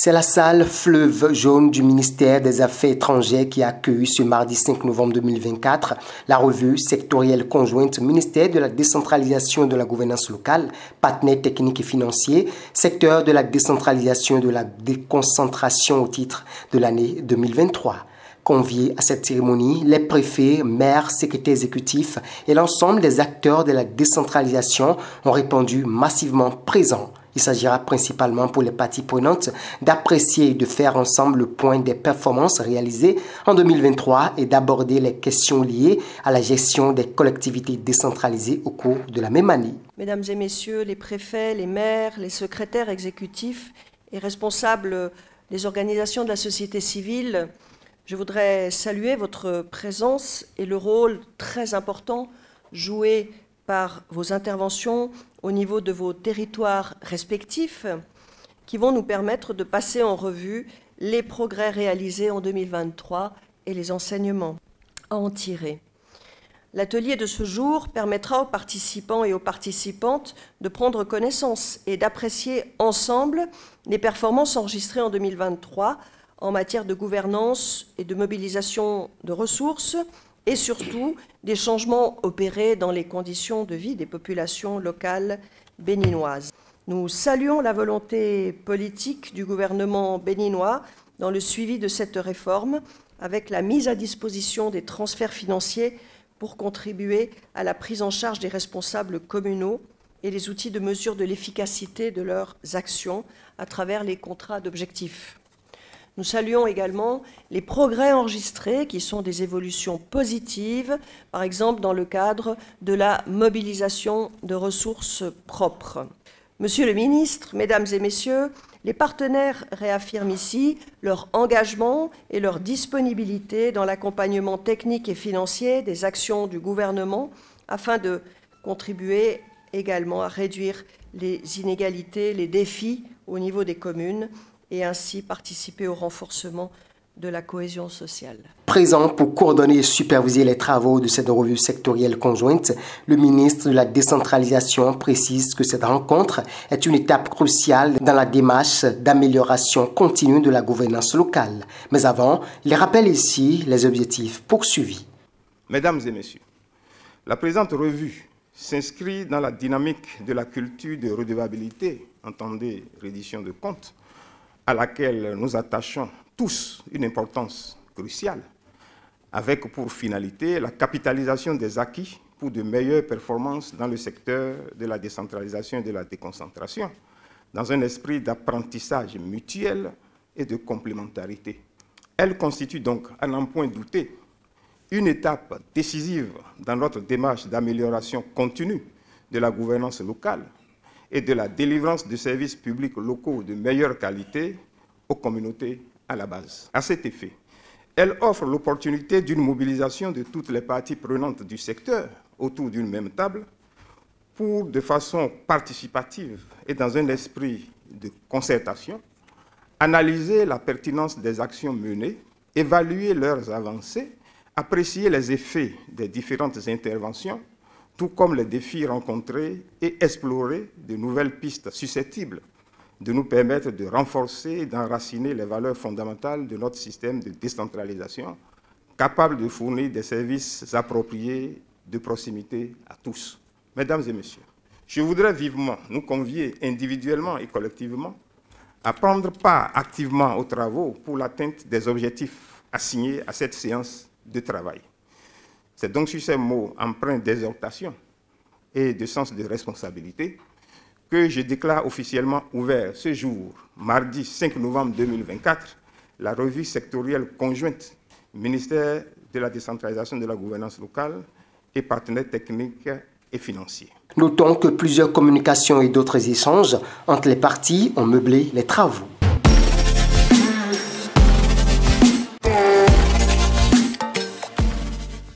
C'est la salle Fleuve Jaune du ministère des Affaires étrangères qui a accueilli ce mardi 5 novembre 2024 la revue sectorielle conjointe ministère de la décentralisation et de la gouvernance locale, partenaires techniques et financiers, secteur de la décentralisation et de la déconcentration au titre de l'année 2023. Conviés à cette cérémonie, les préfets, maires, secrétaires exécutifs et l'ensemble des acteurs de la décentralisation ont répondu massivement présents. Il s'agira principalement pour les parties prenantes d'apprécier et de faire ensemble le point des performances réalisées en 2023 et d'aborder les questions liées à la gestion des collectivités décentralisées au cours de la même année. Mesdames et messieurs les préfets, les maires, les secrétaires exécutifs et responsables des organisations de la société civile, je voudrais saluer votre présence et le rôle très important joué par vos interventions au niveau de vos territoires respectifs qui vont nous permettre de passer en revue les progrès réalisés en 2023 et les enseignements à en tirer. L'atelier de ce jour permettra aux participants et aux participantes de prendre connaissance et d'apprécier ensemble les performances enregistrées en 2023 en matière de gouvernance et de mobilisation de ressources, et surtout des changements opérés dans les conditions de vie des populations locales béninoises. Nous saluons la volonté politique du gouvernement béninois dans le suivi de cette réforme, avec la mise à disposition des transferts financiers pour contribuer à la prise en charge des responsables communaux et les outils de mesure de l'efficacité de leurs actions à travers les contrats d'objectifs. Nous saluons également les progrès enregistrés qui sont des évolutions positives, par exemple dans le cadre de la mobilisation de ressources propres. Monsieur le ministre, Mesdames et Messieurs, les partenaires réaffirment ici leur engagement et leur disponibilité dans l'accompagnement technique et financier des actions du gouvernement afin de contribuer également à réduire les inégalités, les défis au niveau des communes, et ainsi participer au renforcement de la cohésion sociale. Présent pour coordonner et superviser les travaux de cette revue sectorielle conjointe, le ministre de la décentralisation précise que cette rencontre est une étape cruciale dans la démarche d'amélioration continue de la gouvernance locale. Mais avant, il rappelle ici les objectifs poursuivis. Mesdames et messieurs, la présente revue s'inscrit dans la dynamique de la culture de redevabilité, entendez reddition de comptes, à laquelle nous attachons tous une importance cruciale, avec pour finalité la capitalisation des acquis pour de meilleures performances dans le secteur de la décentralisation et de la déconcentration, dans un esprit d'apprentissage mutuel et de complémentarité. Elle constitue donc, à n'en point douter, une étape décisive dans notre démarche d'amélioration continue de la gouvernance locale et de la délivrance de services publics locaux de meilleure qualité aux communautés à la base. À cet effet, elle offre l'opportunité d'une mobilisation de toutes les parties prenantes du secteur autour d'une même table pour, de façon participative et dans un esprit de concertation, analyser la pertinence des actions menées, évaluer leurs avancées, apprécier les effets des différentes interventions, tout comme les défis rencontrés et explorer de nouvelles pistes susceptibles de nous permettre de renforcer et d'enraciner les valeurs fondamentales de notre système de décentralisation, capable de fournir des services appropriés de proximité à tous. Mesdames et messieurs, je voudrais vivement nous convier individuellement et collectivement à prendre part activement aux travaux pour l'atteinte des objectifs assignés à cette séance de travail. C'est donc sur ces mots empreints d'exhortation et de sens de responsabilité que je déclare officiellement ouvert ce jour, mardi 5 novembre 2024, la revue sectorielle conjointe ministère de la décentralisation de la gouvernance locale et partenaires techniques et financiers. Notons que plusieurs communications et d'autres échanges entre les parties ont meublé les travaux.